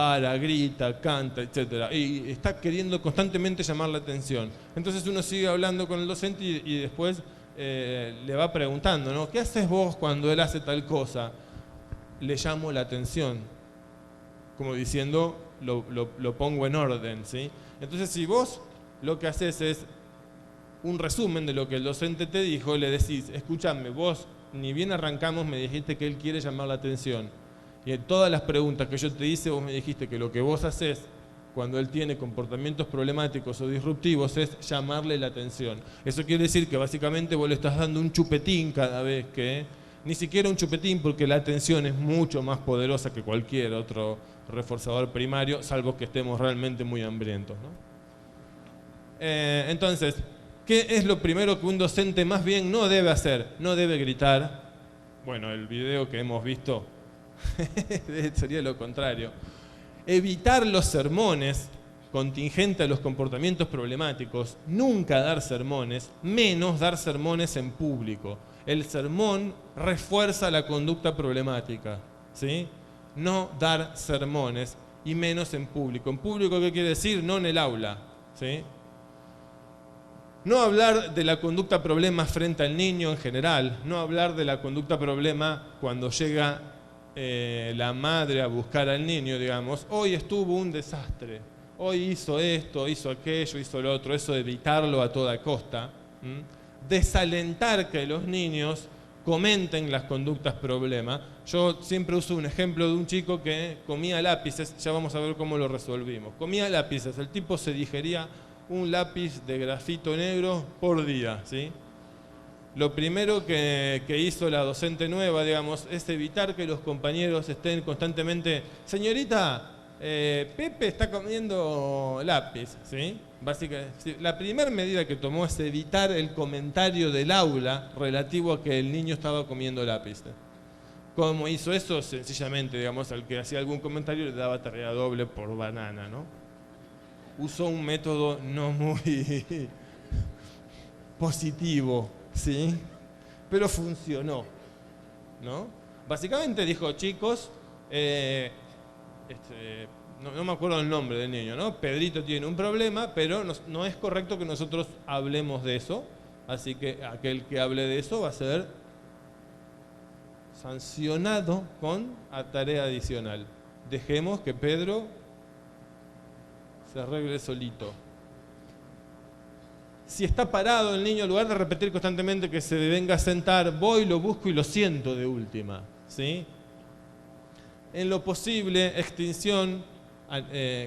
grita, canta, etc. Y está queriendo constantemente llamar la atención. Entonces uno sigue hablando con el docente y después le va preguntando, ¿no? ¿Qué haces vos cuando él hace tal cosa? Le llamo la atención, como diciendo, lo pongo en orden, ¿sí? Entonces si vos lo que haces es un resumen de lo que el docente te dijo, le decís, escúchame, vos ni bien arrancamos me dijiste que él quiere llamar la atención. Y en todas las preguntas que yo te hice, vos me dijiste que lo que vos haces cuando él tiene comportamientos problemáticos o disruptivos es llamarle la atención. Eso quiere decir que básicamente vos le estás dando un chupetín cada vez que... Ni siquiera un chupetín, porque la atención es mucho más poderosa que cualquier otro reforzador primario, salvo que estemos realmente muy hambrientos, ¿no? Entonces, ¿qué es lo primero que un docente más bien no debe hacer? No debe gritar. Bueno, el video que hemos visto sería lo contrario. Evitar los sermones contingente a los comportamientos problemáticos, nunca dar sermones, menos dar sermones en público. El sermón refuerza la conducta problemática, ¿sí? No dar sermones y menos en público. ¿En público qué quiere decir? No en el aula, ¿sí? No hablar de la conducta problema frente al niño en general, no hablar de la conducta problema cuando llega la madre a buscar al niño, digamos, hoy estuvo un desastre, hoy hizo esto, hizo aquello, hizo lo otro, eso de evitarlo a toda costa. Desalentar que los niños comenten las conductas problema. Yo siempre uso un ejemplo de un chico que comía lápices, ya vamos a ver cómo lo resolvimos. Comía lápices, el tipo se digería un lápiz de grafito negro por día, ¿sí? Lo primero que hizo la docente nueva, digamos, es evitar que los compañeros estén constantemente, señorita, Pepe está comiendo lápiz, ¿sí? Básicamente, la primera medida que tomó es evitar el comentario del aula relativo a que el niño estaba comiendo lápiz. ¿Cómo hizo eso? Sencillamente, digamos, al que hacía algún comentario le daba tarea doble por banana, ¿no? Usó un método no muy positivo, ¿sí? Pero funcionó, ¿no? Básicamente dijo, chicos, no me acuerdo el nombre del niño, ¿no? Pedrito tiene un problema, pero no es correcto que nosotros hablemos de eso, así que aquel que hable de eso va a ser sancionado con tarea adicional. Dejemos que Pedro se arregle solito. Si está parado el niño, en lugar de repetir constantemente que se venga a sentar, voy, lo busco y lo siento de última, ¿sí? En lo posible, extinción,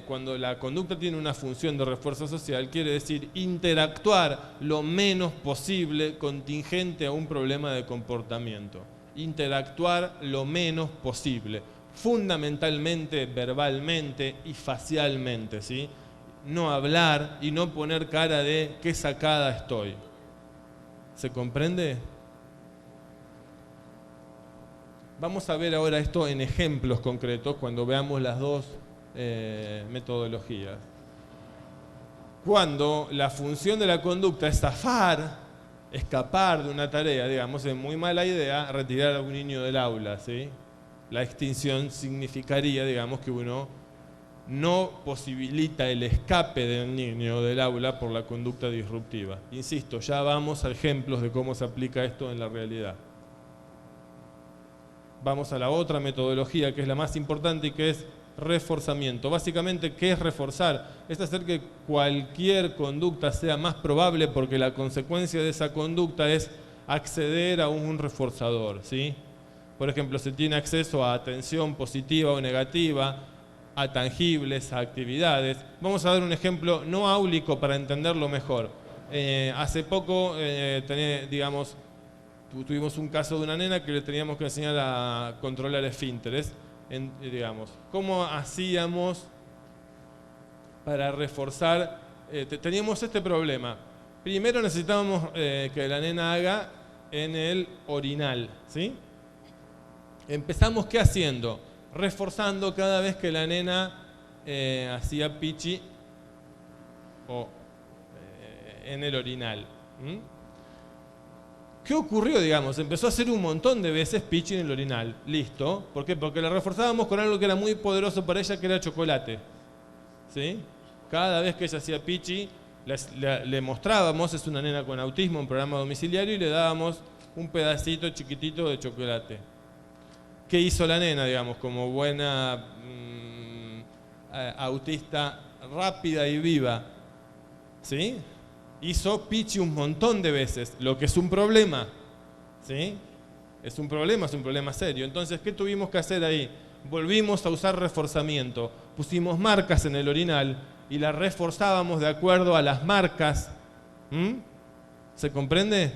cuando la conducta tiene una función de refuerzo social, quiere decir interactuar lo menos posible contingente a un problema de comportamiento. Interactuar lo menos posible, fundamentalmente verbalmente y facialmente, ¿sí? No hablar y no poner cara de qué sacada estoy. ¿Se comprende? Vamos a ver ahora esto en ejemplos concretos cuando veamos las dos metodologías. Cuando la función de la conducta es zafar, escapar de una tarea, digamos, es muy mala idea retirar a un niño del aula, ¿sí? La extinción significaría, digamos, que uno no posibilita el escape del niño del aula por la conducta disruptiva. Insisto, ya vamos a ejemplos de cómo se aplica esto en la realidad. Vamos a la otra metodología, que es la más importante y que es reforzamiento. Básicamente, ¿qué es reforzar? Es hacer que cualquier conducta sea más probable porque la consecuencia de esa conducta es acceder a un reforzador, ¿sí? Por ejemplo, se tiene acceso a atención positiva o negativa, a tangibles, a actividades. Vamos a dar un ejemplo no áulico para entenderlo mejor. Hace poco, digamos, tuvimos un caso de una nena que le teníamos que enseñar a controlar esfínteres. Digamos, ¿cómo hacíamos para reforzar? Teníamos este problema. Primero necesitábamos que la nena haga en el orinal, ¿sí? Empezamos, ¿qué haciendo? Reforzando cada vez que la nena hacía pichi o en el orinal. ¿Qué ocurrió, digamos? Empezó a hacer un montón de veces pichi en el orinal. Listo. ¿Por qué? Porque la reforzábamos con algo que era muy poderoso para ella, que era chocolate. ¿Sí? Cada vez que ella hacía pichi, le mostrábamos, es una nena con autismo, un programa domiciliario, y le dábamos un pedacito chiquitito de chocolate. ¿Qué hizo la nena, digamos, como buena autista rápida y viva? ¿Sí? Hizo pichi un montón de veces, lo que es un problema. ¿Sí? Es un problema serio. Entonces, ¿qué tuvimos que hacer ahí? Volvimos a usar reforzamiento. Pusimos marcas en el orinal y las reforzábamos de acuerdo a las marcas. ¿Se comprende?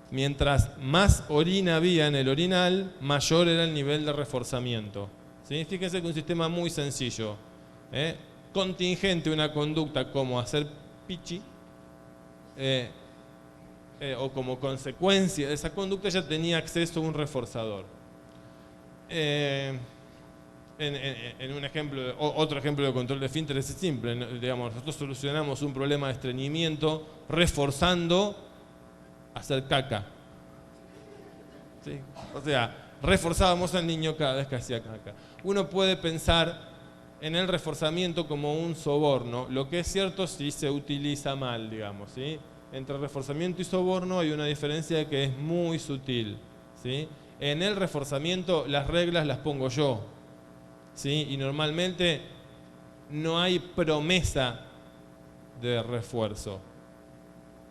Mientras más orina había en el orinal, mayor era el nivel de reforzamiento. ¿Sí? Fíjense que es un sistema muy sencillo. Contingente una conducta como hacer pichi, o como consecuencia de esa conducta ya tenía acceso a un reforzador. En un ejemplo, otro ejemplo de control de esfínteres es simple. Digamos, nosotros solucionamos un problema de estreñimiento reforzando hacer caca. ¿Sí? O sea, reforzábamos al niño cada vez que hacía caca. Uno puede pensar en el reforzamiento como un soborno, lo que es cierto si se utiliza mal, digamos, ¿sí? Entre reforzamiento y soborno hay una diferencia que es muy sutil, ¿sí? En el reforzamiento las reglas las pongo yo, ¿sí? Y normalmente no hay promesa de refuerzo.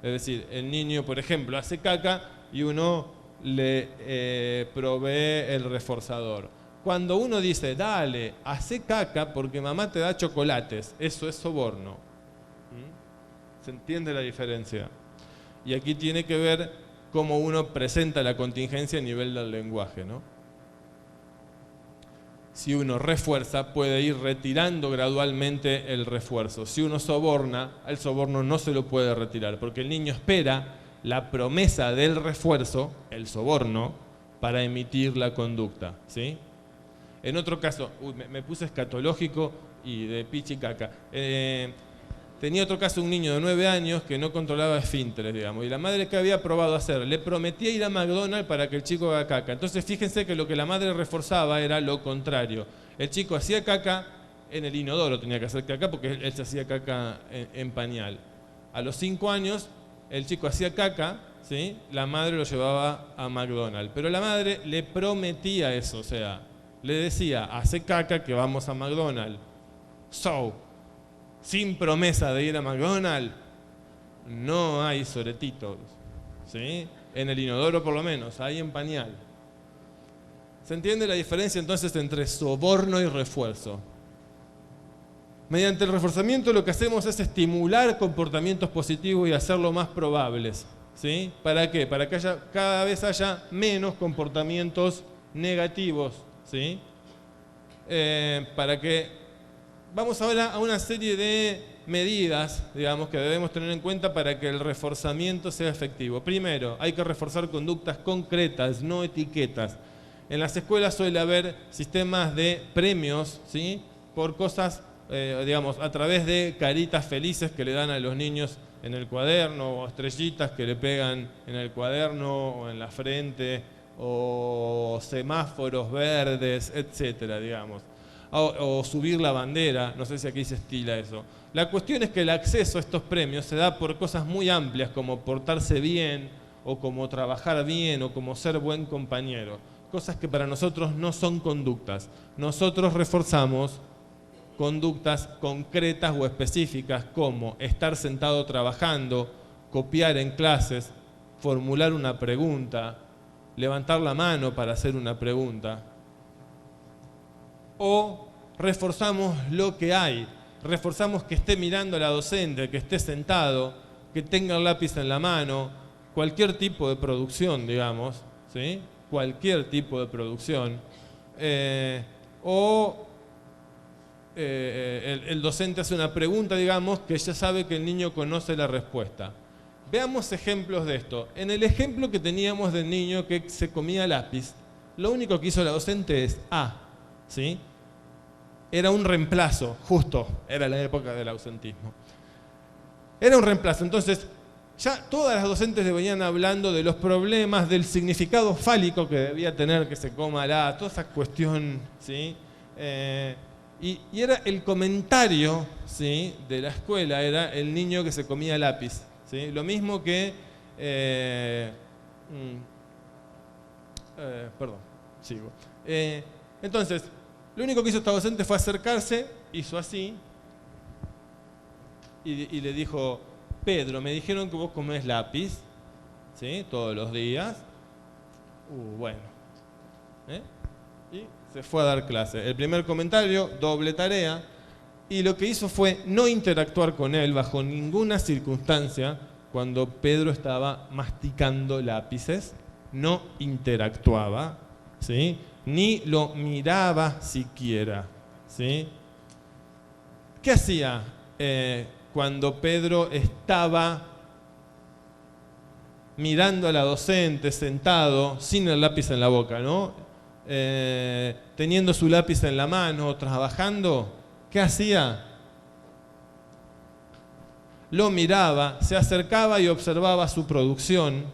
Es decir, el niño, por ejemplo, hace caca y uno le provee el reforzador. Cuando uno dice, dale, hace caca porque mamá te da chocolates, eso es soborno. ¿Se entiende la diferencia? Y aquí tiene que ver cómo uno presenta la contingencia a nivel del lenguaje, ¿no? Si uno refuerza, puede ir retirando gradualmente el refuerzo. Si uno soborna, el soborno no se lo puede retirar, porque el niño espera la promesa del refuerzo, el soborno, para emitir la conducta, ¿sí? En otro caso, me puse escatológico y de pichi caca. Tenía otro caso, un niño de 9 años que no controlaba esfínteres, digamos, y la madre, que había probado hacer, le prometía ir a McDonald's para que el chico haga caca. Entonces fíjense que lo que la madre reforzaba era lo contrario. El chico hacía caca, en el inodoro tenía que hacer caca porque él se hacía caca en pañal. A los 5 años el chico hacía caca, ¿sí? La madre lo llevaba a McDonald's, pero la madre le prometía eso, o sea, le decía, hace caca que vamos a McDonald's. Sin promesa de ir a McDonald's, no hay soretitos, ¿sí? En el inodoro por lo menos, hay en pañal. ¿Se entiende la diferencia entonces entre soborno y refuerzo? Mediante el reforzamiento lo que hacemos es estimular comportamientos positivos y hacerlos más probables, ¿sí? ¿Para qué? Para que cada vez haya menos comportamientos negativos, ¿sí? Para que vamos ahora a una serie de medidas, digamos, que debemos tener en cuenta para que el reforzamiento sea efectivo. Primero, hay que reforzar conductas concretas, no etiquetas. En las escuelas suele haber sistemas de premios, ¿sí? Por cosas, digamos, a través de caritas felices que le dan a los niños en el cuaderno, o estrellitas que le pegan en el cuaderno o en la frente, o semáforos verdes, etcétera, digamos. O subir la bandera, no sé si aquí se estila eso. La cuestión es que el acceso a estos premios se da por cosas muy amplias, como portarse bien, o como trabajar bien, o como ser buen compañero. Cosas que para nosotros no son conductas. Nosotros reforzamos conductas concretas o específicas, como estar sentado trabajando, copiar en clases, formular una pregunta, levantar la mano para hacer una pregunta. O reforzamos lo que hay, reforzamos que esté mirando a la docente, que esté sentado, que tenga el lápiz en la mano, cualquier tipo de producción, digamos, ¿sí? Cualquier tipo de producción. El docente hace una pregunta, digamos, que ya sabe que el niño conoce la respuesta. Veamos ejemplos de esto. En el ejemplo que teníamos del niño que se comía lápiz, lo único que hizo la docente es ¿sí? Era un reemplazo, justo, era la época del ausentismo. Era un reemplazo, entonces Ya todas las docentes le venían hablando de los problemas, del significado fálico que debía tener que se coma toda esa cuestión, ¿sí? Y era el comentario, ¿sí?, de la escuela, era el niño que se comía lápiz, ¿sí? Lo mismo que... perdón, sigo. Entonces, lo único que hizo esta docente fue acercarse, hizo así, y le dijo: Pedro, me dijeron que vos comés lápiz, ¿sí?, todos los días. Bueno. Y se fue a dar clase. El primer comentario, doble tarea, y lo que hizo fue no interactuar con él bajo ninguna circunstancia cuando Pedro estaba masticando lápices. No interactuaba, ¿sí?, ni lo miraba siquiera, ¿sí? ¿Qué hacía cuando Pedro estaba mirando a la docente, sentado, sin el lápiz en la boca, ¿no? Teniendo su lápiz en la mano, trabajando? ¿Qué hacía? Lo miraba, se acercaba y observaba su producción,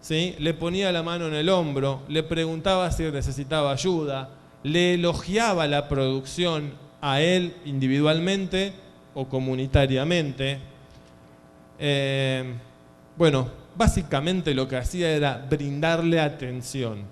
¿sí? Le ponía la mano en el hombro, le preguntaba si necesitaba ayuda, le elogiaba la producción a él individualmente o comunitariamente. Bueno, básicamente lo que hacía era brindarle atención.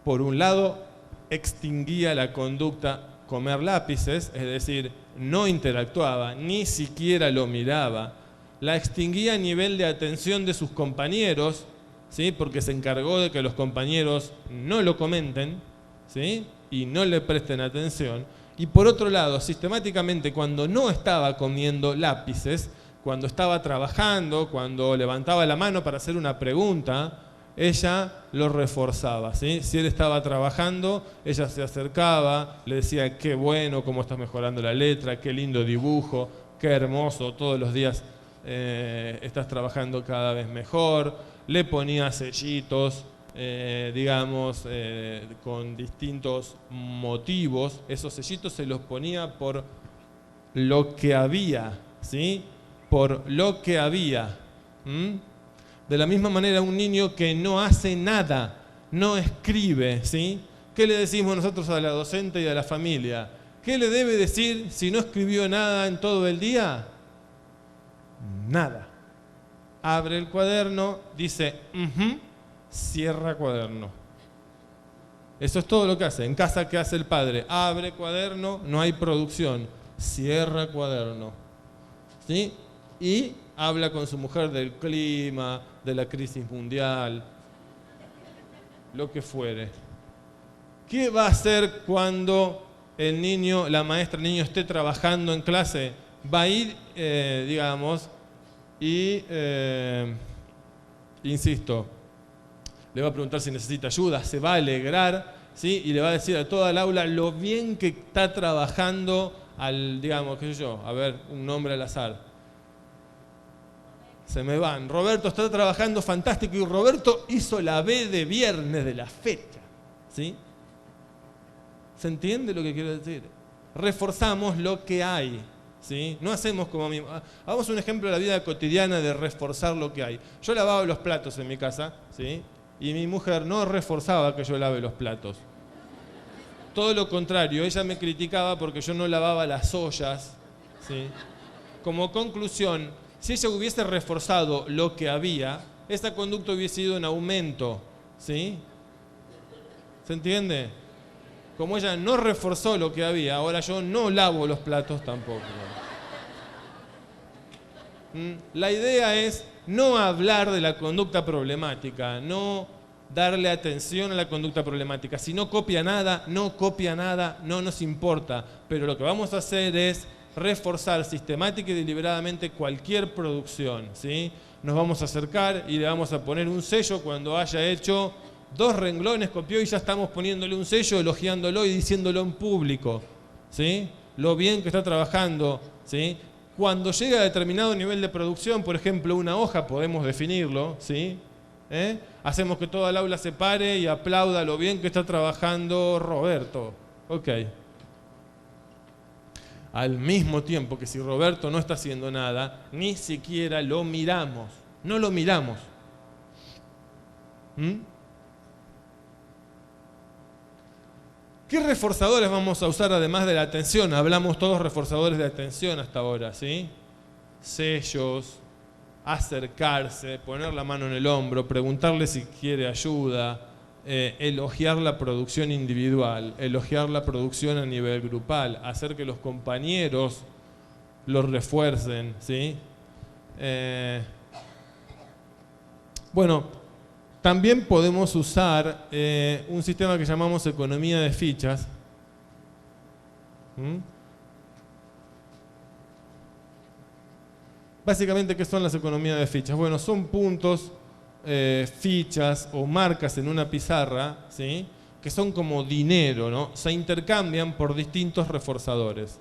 Por un lado, extinguía la conducta comer lápices, es decir, no interactuaba, ni siquiera lo miraba. La extinguía a nivel de atención de sus compañeros, ¿sí?, porque se encargó de que los compañeros no lo comenten, ¿sí?, y no le presten atención. Y por otro lado, sistemáticamente, cuando no estaba comiendo lápices, cuando estaba trabajando, cuando levantaba la mano para hacer una pregunta, ella lo reforzaba, ¿sí? Si él estaba trabajando, ella se acercaba, le decía: qué bueno, cómo estás mejorando la letra, qué lindo dibujo, qué hermoso, todos los días estás trabajando cada vez mejor. Le ponía sellitos, digamos, con distintos motivos. Esos sellitos se los ponía por lo que había, ¿sí? Por lo que había. De la misma manera, un niño que no hace nada, no escribe, ¿sí? ¿Qué le decimos nosotros a la docente y a la familia? ¿Qué le debe decir si no escribió nada en todo el día? Nada. Abre el cuaderno, dice cierra cuaderno. Eso es todo lo que hace. En casa, ¿qué hace el padre? Abre cuaderno, no hay producción, cierra cuaderno, ¿sí? Y habla con su mujer del clima, de la crisis mundial, lo que fuere. ¿Qué va a hacer cuando el niño, la maestra, el niño esté trabajando en clase? Va a ir, digamos, y, insisto, le va a preguntar si necesita ayuda, se va a alegrar, ¿sí? Y le va a decir a toda el aula lo bien que está trabajando digamos, qué sé yo, a ver, un nombre al azar. Se me van. Roberto está trabajando fantástico y Roberto hizo la B de viernes de la fecha, ¿sí? ¿Se entiende lo que quiero decir? Reforzamos lo que hay, ¿sí? No hacemos como mismo. Hagamos un ejemplo de la vida cotidiana de reforzar lo que hay. Yo lavaba los platos en mi casa, ¿sí? Y mi mujer no reforzaba que yo lave los platos. Todo lo contrario, ella me criticaba porque yo no lavaba las ollas, ¿sí? Como conclusión, si ella hubiese reforzado lo que había, esta conducta hubiese ido en aumento, ¿sí? ¿Se entiende? Como ella no reforzó lo que había, ahora yo no lavo los platos tampoco. La idea es no hablar de la conducta problemática, no darle atención a la conducta problemática. Si no copia nada, no copia nada, no nos importa. Pero lo que vamos a hacer es reforzar sistemática y deliberadamente cualquier producción, ¿sí? Nos vamos a acercar y le vamos a poner un sello cuando haya hecho 2 renglones, copió y ya estamos poniéndole un sello, elogiándolo y diciéndolo en público, ¿sí? Lo bien que está trabajando, ¿sí? Cuando llega a determinado nivel de producción, por ejemplo, una hoja, podemos definirlo, ¿sí? Hacemos que toda el aula se pare y aplauda lo bien que está trabajando Roberto. Ok. Al mismo tiempo que si Roberto no está haciendo nada, ni siquiera lo miramos, No lo miramos. ¿Mm? ¿Qué reforzadores vamos a usar además de la atención? Hablamos todos reforzadores de atención hasta ahora, ¿sí? Sellos, acercarse, poner la mano en el hombro, preguntarle si quiere ayuda, elogiar la producción individual, elogiar la producción a nivel grupal, hacer que los compañeros los refuercen, ¿sí? Bueno, también podemos usar un sistema que llamamos economía de fichas. Básicamente, ¿qué son las economías de fichas? Bueno, son puntos, fichas o marcas en una pizarra, ¿sí? Que son como dinero, ¿no? Se intercambian por distintos reforzadores.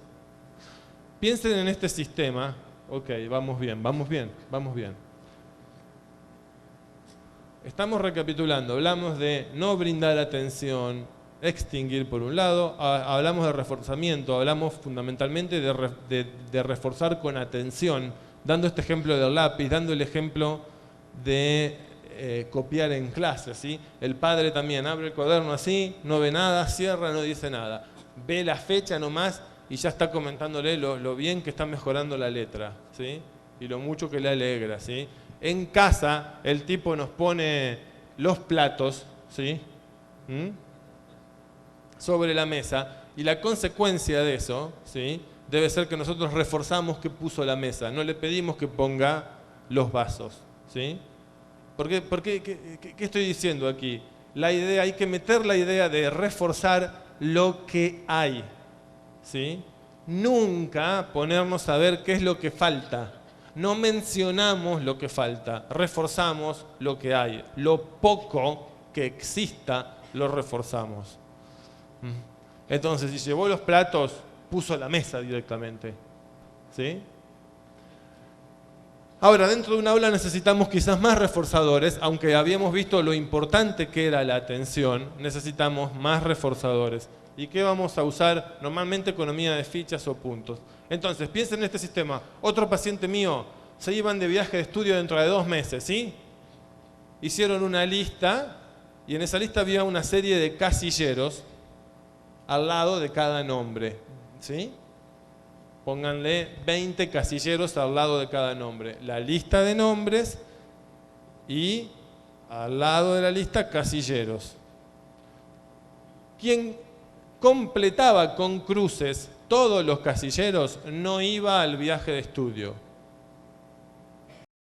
Piensen en este sistema. Ok, vamos bien, vamos bien, vamos bien. Estamos recapitulando, hablamos de no brindar atención, extinguir por un lado, hablamos de reforzamiento, hablamos fundamentalmente de reforzar con atención, dando este ejemplo del lápiz, dando el ejemplo de copiar en clase, ¿sí? El padre también abre el cuaderno así, no ve nada, cierra, no dice nada, ve la fecha nomás y ya está comentándole lo bien que está mejorando la letra, ¿sí? Y lo mucho que le alegra, ¿sí? En casa, el tipo nos pone los platos, ¿sí? Sobre la mesa, y la consecuencia de eso, ¿sí? Debe ser que nosotros reforzamos que puso la mesa, no le pedimos que ponga los vasos, ¿sí? ¿Qué estoy diciendo aquí? La idea, hay que meter la idea de reforzar lo que hay, ¿sí? Nunca ponernos a ver qué es lo que falta. No mencionamos lo que falta, reforzamos lo que hay. Lo poco que exista, lo reforzamos. Entonces, si llevó los platos, puso la mesa directamente, ¿sí? Ahora, dentro de un aula necesitamos quizás más reforzadores, aunque habíamos visto lo importante que era la atención, necesitamos más reforzadores. ¿Y qué vamos a usar? Normalmente economía de fichas o puntos. Entonces, piensen en este sistema. Otro paciente mío, se iban de viaje de estudio dentro de 2 meses, ¿sí? Hicieron una lista y en esa lista había una serie de casilleros al lado de cada nombre, ¿sí? Pónganle 20 casilleros al lado de cada nombre. La lista de nombres y al lado de la lista casilleros. Quien completaba con cruces todos los casilleros no iba al viaje de estudio.